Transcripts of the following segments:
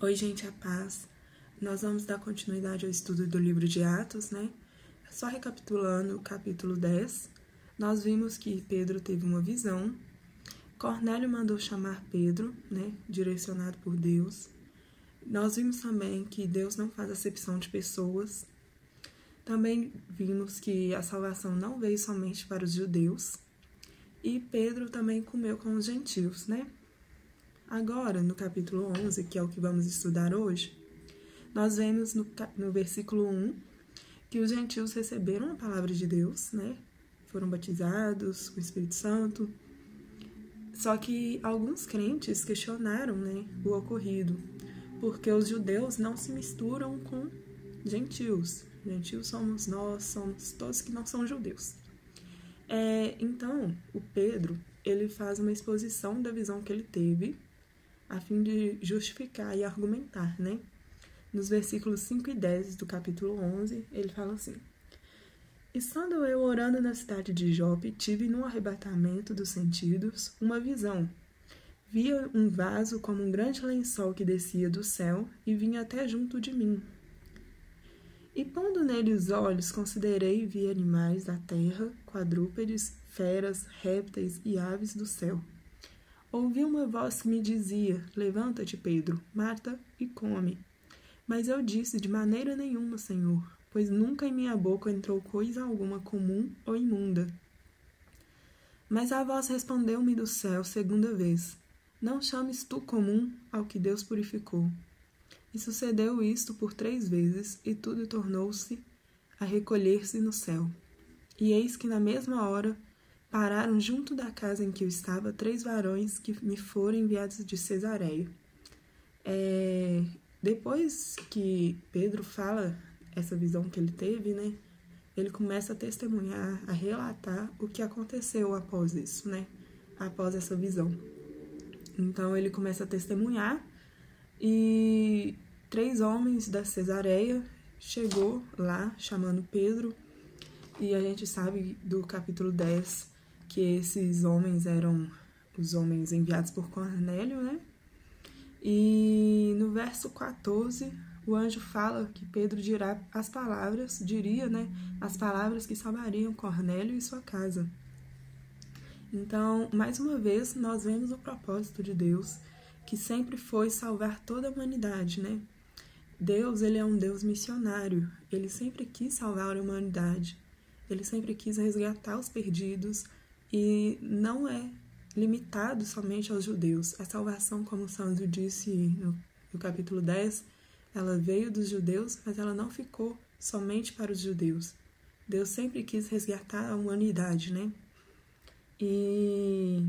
Oi, gente, a paz. Nós vamos dar continuidade ao estudo do livro de Atos, né? Só recapitulando o capítulo 10, nós vimos que Pedro teve uma visão, Cornélio mandou chamar Pedro, né? Direcionado por Deus. Nós vimos também que Deus não faz acepção de pessoas. Também vimos que a salvação não veio somente para os judeus. E Pedro também comeu com os gentios, né? Agora, no capítulo 11, que é o que vamos estudar hoje, nós vemos no versículo 1 que os gentios receberam a palavra de Deus, né? Foram batizados com o Espírito Santo. Só que alguns crentes questionaram, né, o ocorrido, porque os judeus não se misturam com gentios. Gentios somos nós, somos todos que não são judeus. Então, o Pedro, ele faz uma exposição da visão que ele teve, a fim de justificar e argumentar, né? Nos versículos 5 e 10 do capítulo 11, ele fala assim: Estando eu orando na cidade de Jope, tive num arrebatamento dos sentidos uma visão. Via um vaso como um grande lençol que descia do céu e vinha até junto de mim. E pondo nele os olhos, considerei e vi animais da terra, quadrúpedes, feras, répteis e aves do céu. Ouvi uma voz que me dizia: Levanta-te, Pedro, mata e come. Mas eu disse: De maneira nenhuma, Senhor, pois nunca em minha boca entrou coisa alguma comum ou imunda. Mas a voz respondeu-me do céu segunda vez: Não chames tu comum ao que Deus purificou. E sucedeu isto por 3 vezes, e tudo tornou-se a recolher-se no céu. E eis que na mesma hora pararam junto da casa em que eu estava 3 varões que me foram enviados de Cesareia. Depois que Pedro fala essa visão que ele teve, né, ele começa a testemunhar, a relatar o que aconteceu após isso, né, após essa visão. Então ele começa a testemunhar e 3 homens da Cesareia chegou lá chamando Pedro, e a gente sabe do capítulo 10 que esses homens eram os homens enviados por Cornélio, né? E no verso 14, o anjo fala que Pedro diria, né, as palavras que salvariam Cornélio e sua casa. Então, mais uma vez, nós vemos o propósito de Deus, que sempre foi salvar toda a humanidade, né? Deus, ele é um Deus missionário, ele sempre quis salvar a humanidade, ele sempre quis resgatar os perdidos, e não é limitado somente aos judeus. A salvação, como o Sandro disse no capítulo 10, ela veio dos judeus, mas ela não ficou somente para os judeus. Deus sempre quis resgatar a humanidade, né? E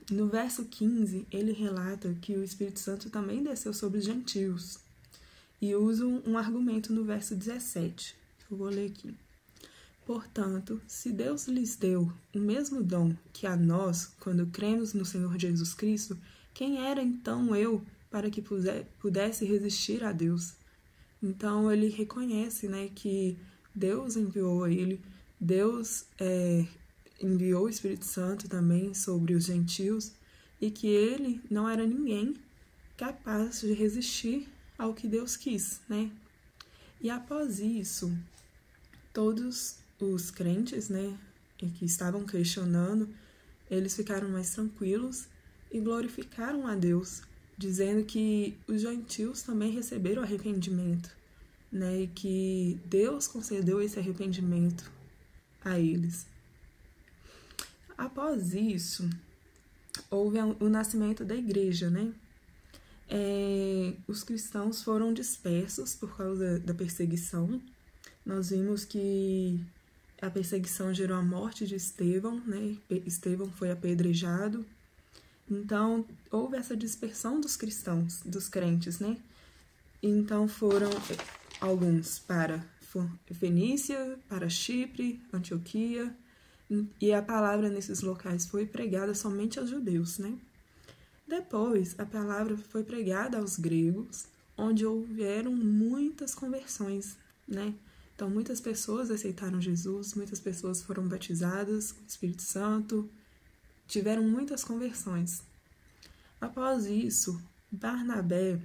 no verso 15, ele relata que o Espírito Santo também desceu sobre os gentios. E usa um argumento no verso 17. Eu vou ler aqui. Portanto, se Deus lhes deu o mesmo dom que a nós, quando cremos no Senhor Jesus Cristo, quem era então eu para que pudesse resistir a Deus? Então ele reconhece, né, que Deus enviou ele, Deus enviou o Espírito Santo também sobre os gentios, e que ele não era ninguém capaz de resistir ao que Deus quis, né? E após isso, todos os crentes, né, que estavam questionando, eles ficaram mais tranquilos e glorificaram a Deus, dizendo que os gentios também receberam arrependimento, né, e que Deus concedeu esse arrependimento a eles. Após isso, houve o nascimento da igreja, né? Os cristãos foram dispersos por causa da perseguição. Nós vimos que a perseguição gerou a morte de Estevão, né? Estevão foi apedrejado. Então, houve essa dispersão dos cristãos, dos crentes, né? Então, foram alguns para Fenícia, para Chipre, Antioquia, e a palavra nesses locais foi pregada somente aos judeus, né? Depois, a palavra foi pregada aos gregos, onde houveram muitas conversões, né? Então, muitas pessoas aceitaram Jesus, muitas pessoas foram batizadas com o Espírito Santo, tiveram muitas conversões. Após isso, Barnabé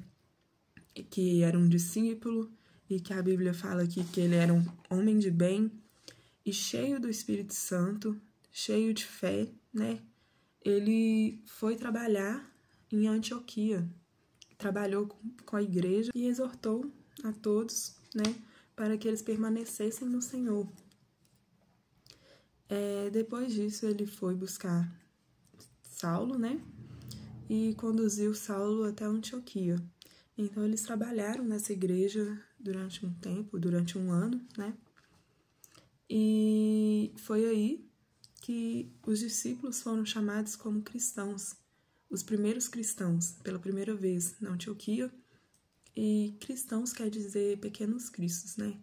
que era um discípulo e que a Bíblia fala aqui que ele era um homem de bem e cheio do Espírito Santo, cheio de fé, né? Ele foi trabalhar em Antioquia, trabalhou com a igreja e exortou a todos, né, para que eles permanecessem no Senhor. Depois disso, ele foi buscar Saulo, né, e conduziu Saulo até Antioquia. Então, eles trabalharam nessa igreja durante um tempo, durante um ano, né, e foi aí que os discípulos foram chamados como cristãos, os primeiros cristãos, pela primeira vez na Antioquia. E cristãos quer dizer pequenos cristos, né?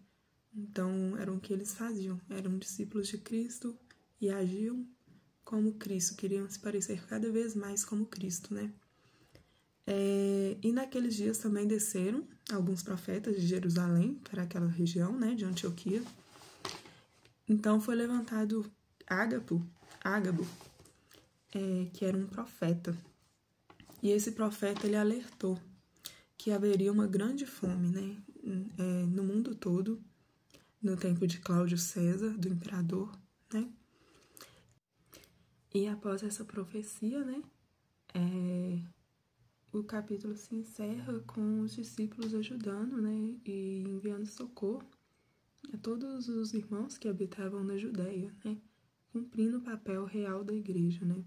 Então, eram o que eles faziam. Eram discípulos de Cristo e agiam como Cristo. Queriam se parecer cada vez mais como Cristo, né? E naqueles dias também desceram alguns profetas de Jerusalém para aquela região, né? De Antioquia. Então, foi levantado Ágabo, que era um profeta. E esse profeta, ele alertou que haveria uma grande fome, né, no mundo todo, no tempo de Cláudio César, do imperador, né? E após essa profecia, né, o capítulo se encerra com os discípulos ajudando, né, e enviando socorro a todos os irmãos que habitavam na Judéia, né, cumprindo o papel real da igreja, né?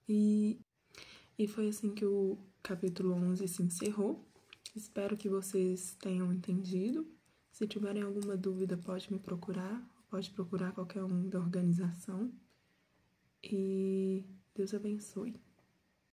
E foi assim que o capítulo 11 se encerrou. Espero que vocês tenham entendido. Se tiverem alguma dúvida, pode me procurar. Pode procurar qualquer um da organização. E Deus abençoe.